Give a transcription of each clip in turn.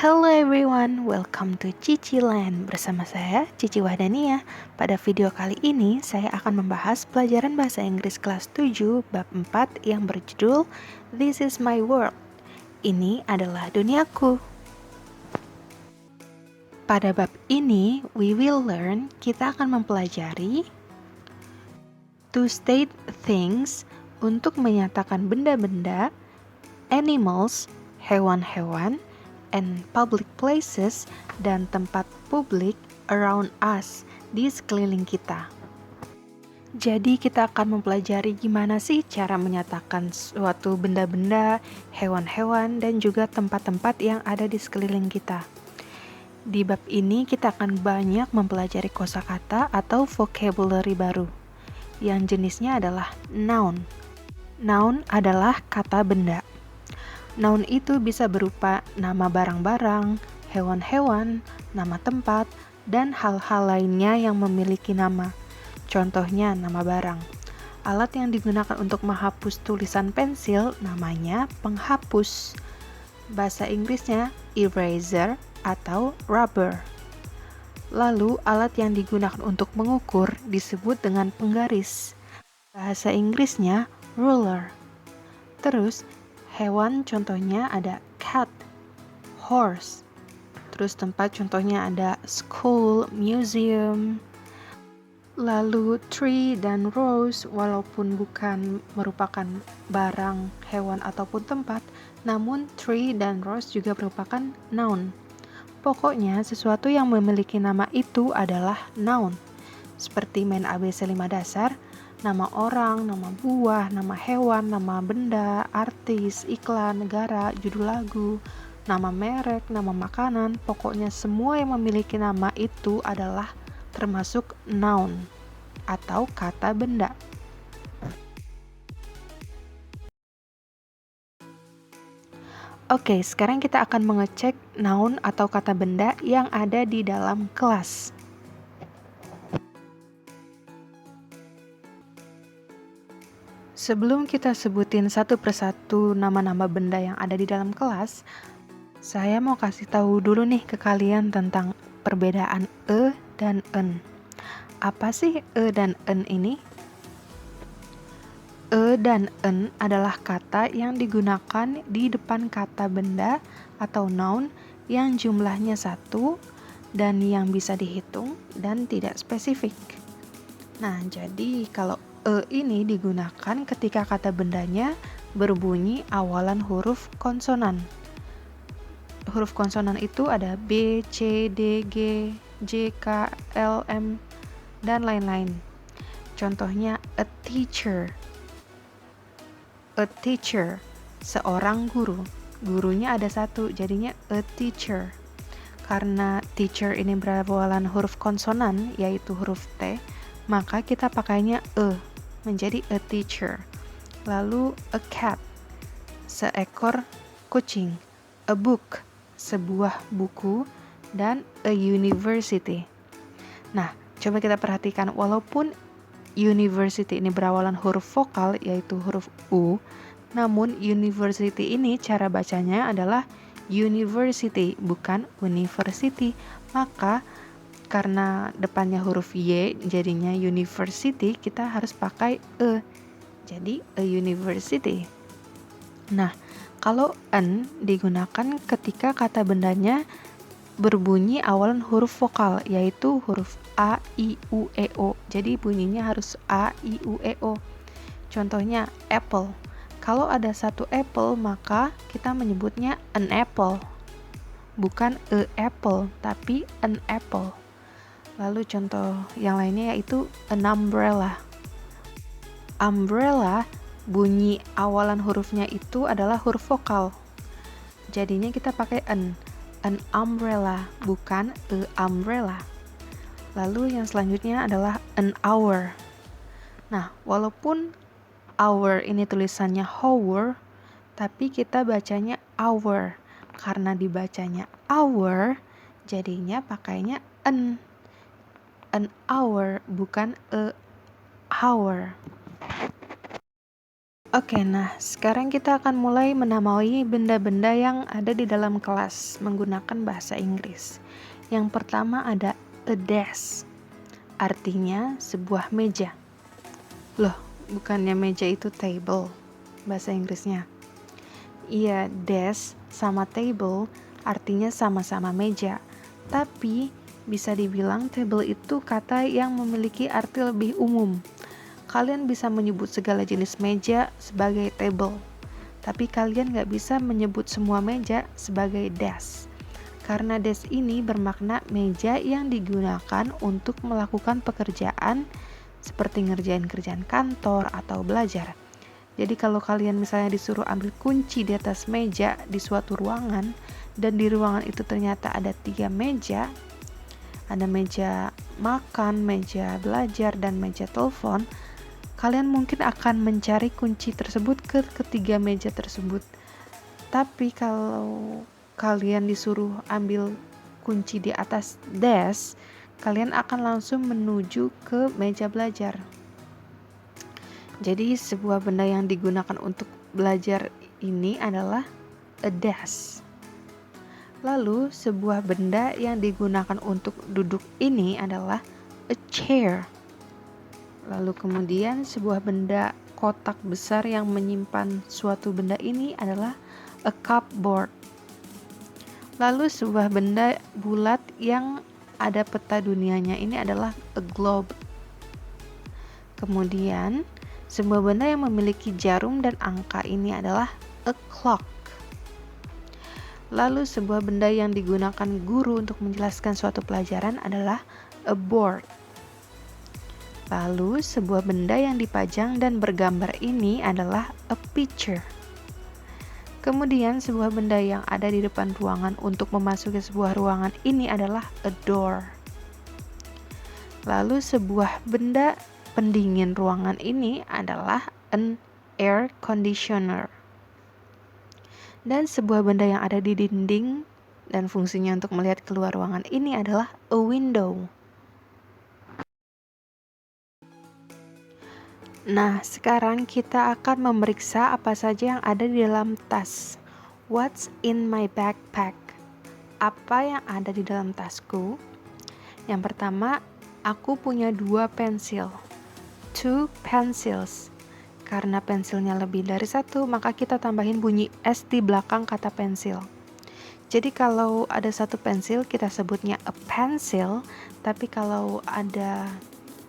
Hello everyone, welcome to Cici Land. Bersama saya, Cici Wahdania. Pada video kali ini, saya akan membahas pelajaran bahasa Inggris kelas 7, bab 4 yang berjudul This is my world. Ini adalah duniaku. Pada bab ini, kita akan mempelajari to state things, untuk menyatakan benda-benda, animals, hewan-hewan, and public places, dan tempat publik around us, di sekeliling kita. Jadi kita akan mempelajari gimana sih cara menyatakan suatu benda-benda, hewan-hewan, dan juga tempat-tempat yang ada di sekeliling kita. Di bab ini kita akan banyak mempelajari kosakata atau vocabulary baru, yang jenisnya adalah noun. Noun adalah kata benda. Noun itu bisa berupa nama barang-barang, hewan-hewan, nama tempat, dan hal-hal lainnya yang memiliki nama. Contohnya nama barang. Alat yang digunakan untuk menghapus tulisan pensil namanya penghapus. Bahasa Inggrisnya eraser atau rubber. Lalu alat yang digunakan untuk mengukur disebut dengan penggaris. Bahasa Inggrisnya ruler. Terus hewan contohnya ada cat, horse. Terus tempat contohnya ada school, museum. Lalu tree dan rose walaupun bukan merupakan barang, hewan ataupun tempat, namun tree dan rose juga merupakan noun. Pokoknya sesuatu yang memiliki nama itu adalah noun. Seperti main ABC 5 dasar, nama orang, nama buah, nama hewan, nama benda, artis, iklan, negara, judul lagu, nama merek, nama makanan, pokoknya semua yang memiliki nama itu adalah termasuk noun atau kata benda. Oke, sekarang kita akan mengecek noun atau kata benda yang ada di dalam kelas. Sebelum kita sebutin satu persatu nama-nama benda yang ada di dalam kelas, saya mau kasih tahu dulu nih ke kalian tentang perbedaan e dan en. Apa sih e dan en ini? E dan en adalah kata yang digunakan di depan kata benda atau noun yang jumlahnya satu dan yang bisa dihitung dan tidak spesifik. Nah, jadi kalau e ini digunakan ketika kata bendanya berbunyi awalan huruf konsonan. Huruf konsonan itu ada B, C, D, G, J, K, L, M, dan lain-lain. Contohnya a teacher. A teacher, seorang guru. Gurunya ada satu, jadinya a teacher. Karena teacher ini berawalan huruf konsonan, yaitu huruf T, maka kita pakainya e, menjadi a teacher. Lalu a cat, seekor kucing. A book, sebuah buku. Dan a university. Nah, coba kita perhatikan, walaupun university ini berawalan huruf vokal, yaitu huruf U, namun university ini cara bacanya adalah university, bukan university. Maka karena depannya huruf Y, jadinya university, kita harus pakai E. Jadi, a university. Nah, kalau en digunakan ketika kata bendanya berbunyi awalan huruf vokal, yaitu huruf A, I, U, E, O. Jadi bunyinya harus A, I, U, E, O. Contohnya apple. Kalau ada satu apple, maka kita menyebutnya an apple. Bukan a apple, tapi an apple. Lalu contoh yang lainnya yaitu an umbrella. Umbrella, bunyi awalan hurufnya itu adalah huruf vokal. Jadinya kita pakai an umbrella, bukan a umbrella. Lalu yang selanjutnya adalah an hour. Nah, walaupun hour ini tulisannya hour, tapi kita bacanya hour. Karena dibacanya hour, jadinya pakainya an hour, bukan a hour. Oke, nah sekarang kita akan mulai menamai benda-benda yang ada di dalam kelas menggunakan bahasa Inggris. Yang pertama ada a desk, artinya sebuah meja. Loh, bukannya meja itu table, bahasa Inggrisnya. Iya, desk sama table artinya sama-sama meja. Tapi bisa dibilang table itu kata yang memiliki arti lebih umum. Kalian bisa menyebut segala jenis meja sebagai table, tapi kalian nggak bisa menyebut semua meja sebagai desk. Karena desk ini bermakna meja yang digunakan untuk melakukan pekerjaan seperti ngerjain kerjaan kantor atau belajar. Jadi kalau kalian misalnya disuruh ambil kunci di atas meja di suatu ruangan, dan di ruangan itu ternyata ada 3 meja, ada meja makan, meja belajar, dan meja telepon, kalian mungkin akan mencari kunci tersebut ke ketiga meja tersebut. Tapi kalau kalian disuruh ambil kunci di atas desk, kalian akan langsung menuju ke meja belajar. Jadi sebuah benda yang digunakan untuk belajar ini adalah a desk. Lalu sebuah benda yang digunakan untuk duduk ini adalah a chair. Lalu kemudian sebuah benda kotak besar yang menyimpan suatu benda ini adalah a cupboard. Lalu sebuah benda bulat yang ada peta dunianya ini adalah a globe. Kemudian sebuah benda yang memiliki jarum dan angka ini adalah a clock. Lalu sebuah benda yang digunakan guru untuk menjelaskan suatu pelajaran adalah a board. Lalu sebuah benda yang dipajang dan bergambar ini adalah a picture. Kemudian sebuah benda yang ada di depan ruangan untuk memasuki sebuah ruangan ini adalah a door. Lalu sebuah benda pendingin ruangan ini adalah an air conditioner. Dan sebuah benda yang ada di dinding dan fungsinya untuk melihat keluar ruangan ini adalah a window. Nah, sekarang kita akan memeriksa apa saja yang ada di dalam tas. What's in my backpack? Apa yang ada di dalam tasku? Yang pertama, aku punya 2 pensil. 2 pencils. Karena pensilnya lebih dari 1, maka kita tambahin bunyi S di belakang kata pensil. Jadi kalau ada 1 pensil, kita sebutnya a pencil. Tapi kalau ada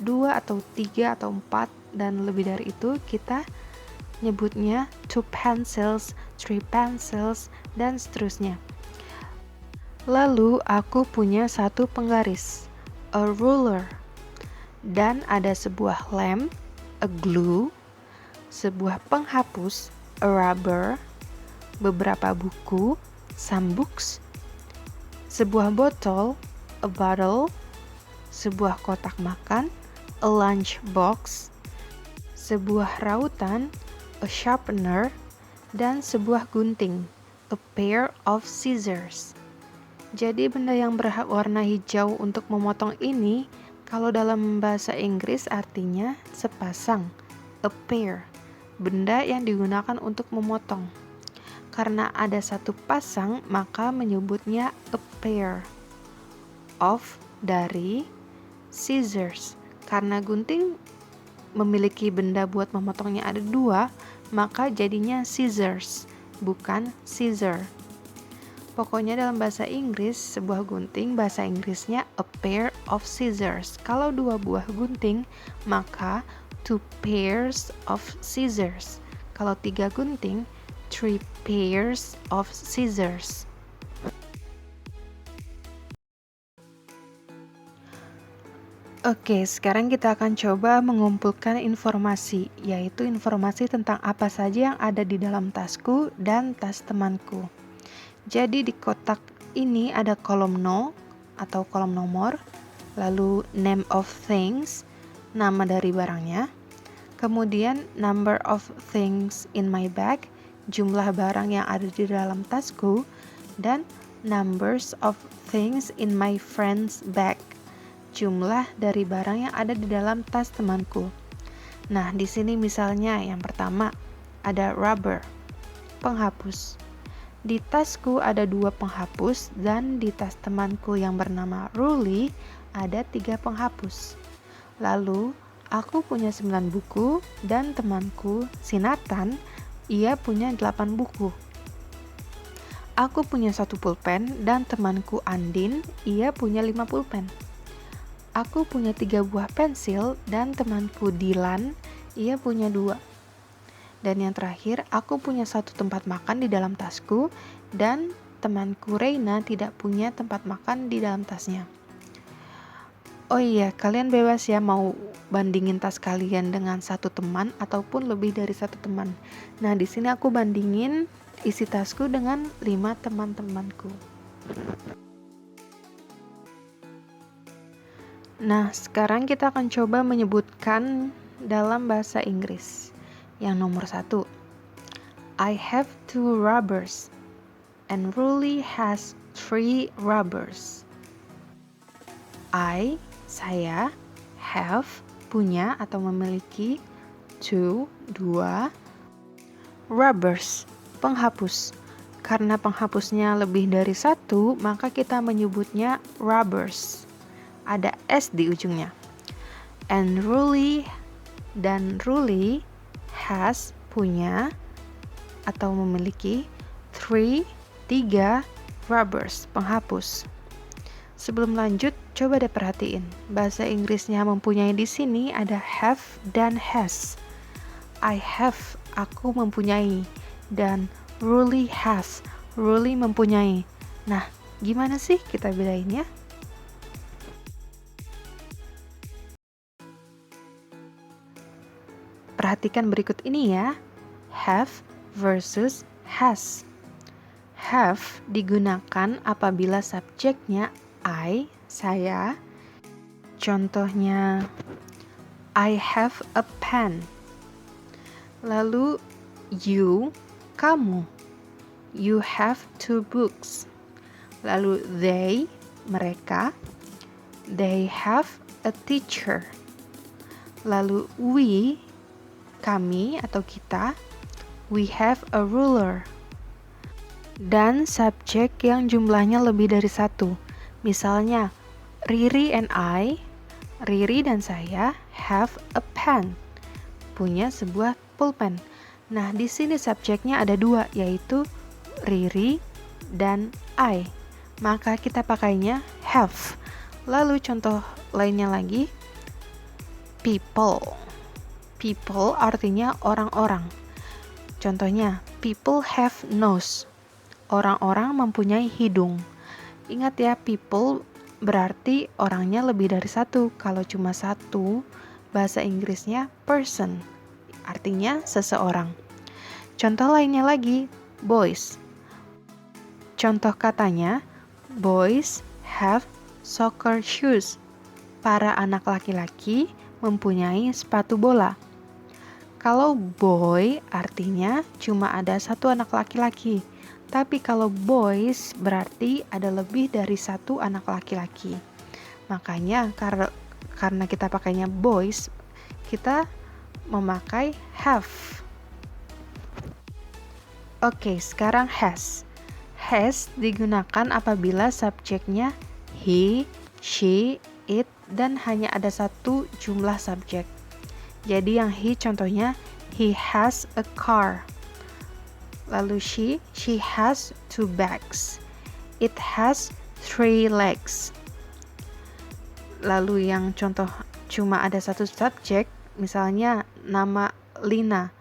2 atau 3 atau 4 dan lebih dari itu, kita nyebutnya 2 pencils, 3 pencils, dan seterusnya. Lalu aku punya 1 penggaris, a ruler, dan ada sebuah lem, a glue, sebuah penghapus, a rubber, beberapa buku, some books, sebuah botol, a bottle, sebuah kotak makan, a lunch box, sebuah rautan, a sharpener, dan sebuah gunting, a pair of scissors. Jadi benda yang berwarna hijau untuk memotong ini, kalau dalam bahasa Inggris artinya sepasang, a pair, benda yang digunakan untuk memotong. Karena ada 1 pasang, maka menyebutnya a pair of dari scissors. Karena gunting memiliki benda buat memotongnya ada 2, maka jadinya scissors, bukan scissor. Pokoknya dalam bahasa Inggris, sebuah gunting bahasa Inggrisnya a pair of scissors. Kalau 2 buah gunting, maka 2 pairs of scissors. Kalau 3 gunting, 3 pairs of scissors. Oke, sekarang kita akan coba mengumpulkan informasi, yaitu informasi tentang apa saja yang ada di dalam tasku dan tas temanku. Jadi di kotak ini ada kolom 0 atau kolom nomor, lalu name of things, nama dari barangnya, kemudian number of things in my bag, jumlah barang yang ada di dalam tasku, dan numbers of things in my friend's bag, jumlah dari barang yang ada di dalam tas temanku. Nah, di sini misalnya yang pertama, ada rubber, penghapus. Di tasku ada 2 penghapus dan di tas temanku yang bernama Ruli ada 3 penghapus. Lalu, aku punya 9 buku dan temanku, si Nathan, ia punya 8 buku. Aku punya 1 pulpen dan temanku Andin, ia punya 5 pulpen. Aku punya 3 buah pensil dan temanku Dilan, ia punya 2. Dan yang terakhir, aku punya 1 tempat makan di dalam tasku dan temanku Reina tidak punya tempat makan di dalam tasnya. Oh iya, kalian bebas ya mau bandingin tas kalian dengan 1 teman ataupun lebih dari 1 teman. Nah, di sini aku bandingin isi tasku dengan 5 teman-temanku. Nah, sekarang kita akan coba menyebutkan dalam bahasa Inggris. Yang nomor 1, I have 2 rubbers and Ruli has 3 rubbers. Saya, have, punya atau memiliki, 2 rubbers, penghapus. Karena penghapusnya lebih dari 1, maka kita menyebutnya rubbers. Ada S di ujungnya. And Ruli has, punya atau memiliki, 3 rubbers, penghapus. Sebelum lanjut, coba deh perhatiin. Bahasa Inggrisnya mempunyai di sini ada have dan has. I have, aku mempunyai, dan Ruli has, Ruli mempunyai. Nah, gimana sih kita bedainnya? Perhatikan berikut ini ya. Have versus has. Have digunakan apabila subjeknya I, saya. Contohnya, I have a pen. Lalu you, kamu. You have 2 books. Lalu they, mereka. They have a teacher. Lalu we, kami atau kita. We have a ruler. Dan subjek yang jumlahnya lebih dari 1. Misalnya, Riri and I, Riri dan saya have a pen. Punya sebuah pulpen. Nah, di sini subjeknya ada 2, yaitu Riri dan I. Maka kita pakainya have. Lalu contoh lainnya lagi, people. People artinya orang-orang. Contohnya, people have nose. Orang-orang mempunyai hidung. Ingat ya, people berarti orangnya lebih dari 1. Kalau cuma 1, bahasa Inggrisnya person. Artinya seseorang. Contoh lainnya lagi, boys. Contoh katanya, boys have soccer shoes. Para anak laki-laki mempunyai sepatu bola. Kalau boy artinya cuma ada 1 anak laki-laki. Tapi kalau boys berarti ada lebih dari 1 anak laki-laki. Makanya karena kita pakainya boys, kita memakai have. Oke, sekarang has. Has digunakan apabila subjeknya he, she, it, dan hanya ada 1 jumlah subjek. Jadi yang he contohnya, he has a car. Lalu she has 2 bags. It has 3 legs. Lalu yang contoh cuma ada 1 subjek, misalnya nama Lina.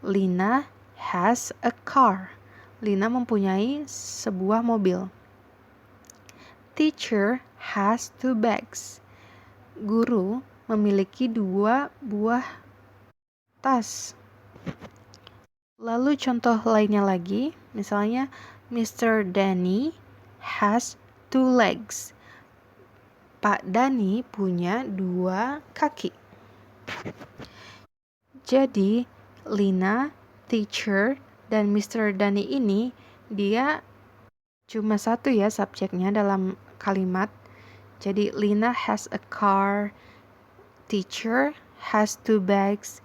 Lina has a car. Lina mempunyai sebuah mobil. Teacher has 2 bags. Guru memiliki 2 buah tas. Lalu contoh lainnya lagi, misalnya Mr. Danny has 2 legs. Pak Dani punya 2 kaki. Jadi, Lina, teacher, dan Mr. Dani ini dia cuma 1 ya subjeknya dalam kalimat. Jadi, Lina has a car, teacher has 2 bags,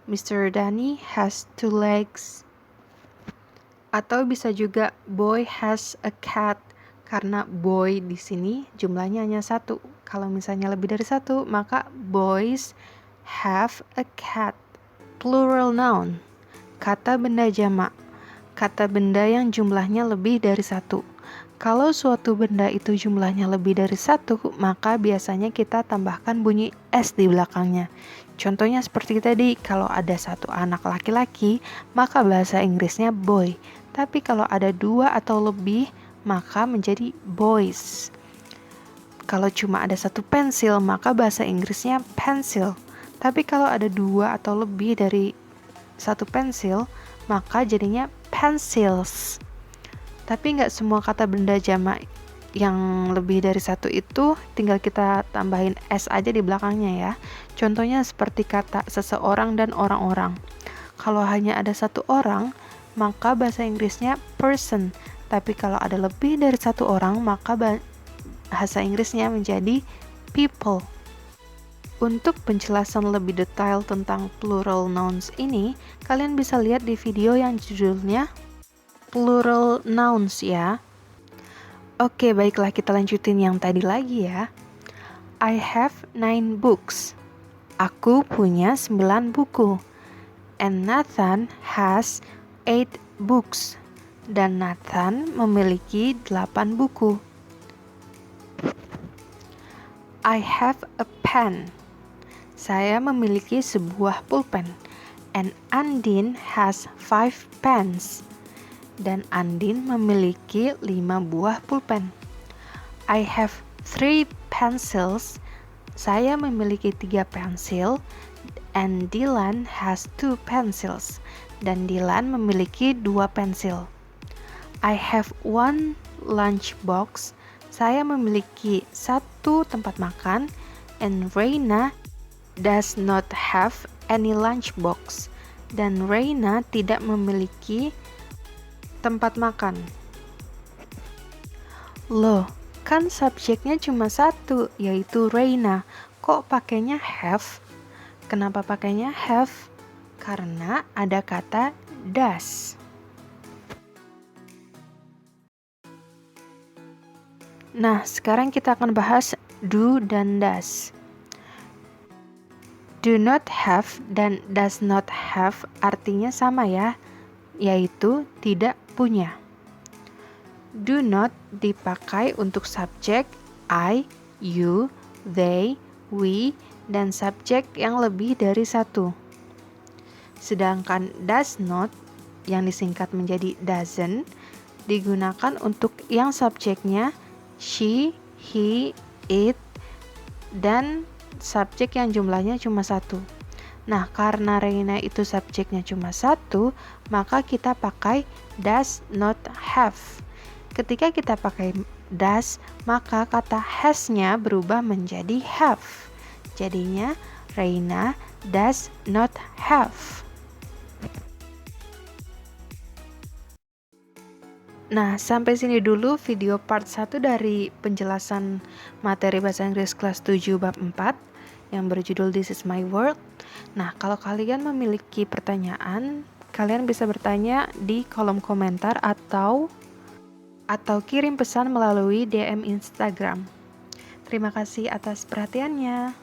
Mr. Danny has 2 legs. Atau bisa juga boy has a cat, karena boy di sini jumlahnya hanya 1. Kalau misalnya lebih dari 1, maka boys have a cat. Plural noun, kata benda jamak, kata benda yang jumlahnya lebih dari 1. Kalau suatu benda itu jumlahnya lebih dari 1, maka biasanya kita tambahkan bunyi S di belakangnya. Contohnya seperti tadi, kalau ada 1 anak laki-laki, maka bahasa Inggrisnya boy. Tapi kalau ada 2 atau lebih, maka menjadi boys. Kalau cuma ada 1 pensil, maka bahasa Inggrisnya pencil. Tapi kalau ada 2 atau lebih dari 1 pensil, maka jadinya pencils. Tapi nggak semua kata benda jamak yang lebih dari 1 itu tinggal kita tambahin S aja di belakangnya ya. Contohnya seperti kata seseorang dan orang-orang. Kalau hanya ada 1 orang, maka bahasa Inggrisnya person. Tapi kalau ada lebih dari 1 orang, maka bahasa Inggrisnya menjadi people. Untuk penjelasan lebih detail tentang plural nouns ini, kalian bisa lihat di video yang judulnya plural nouns ya. Oke, baiklah kita lanjutin yang tadi lagi ya. I have 9 books. Aku punya 9 buku. And Nathan has 8 books. Dan Nathan memiliki 8 buku. I have a pen. Saya memiliki sebuah pulpen. And Andin has 5 pens. Dan Andin memiliki 5 buah pulpen. I have 3 pencils. Saya memiliki 3 pensil. And Dylan has 2 pencils. Dan Dylan memiliki 2 pensil. I have 1 lunchbox. Saya memiliki 1 tempat makan. And Reina does not have any lunchbox. Dan Reina tidak memiliki tempat makan. Loh, kan subjeknya cuma 1, yaitu Reina. Kok pakainya have? Kenapa pakainya have? Karena ada kata does. Nah, sekarang kita akan bahas do dan does. Do not have dan does not have artinya sama ya, yaitu tidak punya. Do not dipakai untuk subjek I, you, they, we, dan subjek yang lebih dari 1. Sedangkan does not, yang disingkat menjadi doesn't, digunakan untuk yang subjeknya she, he, it, dan subjek yang jumlahnya cuma 1. Nah, karena Reina itu subjeknya cuma 1, maka kita pakai does not have. Ketika kita pakai does, maka kata has-nya berubah menjadi have. Jadinya, Reina does not have. Nah, sampai sini dulu video part 1 dari penjelasan materi bahasa Inggris kelas 7 bab 4 yang berjudul This is my world. Nah, kalau kalian memiliki pertanyaan, kalian bisa bertanya di kolom komentar atau kirim pesan melalui DM Instagram. Terima kasih atas perhatiannya.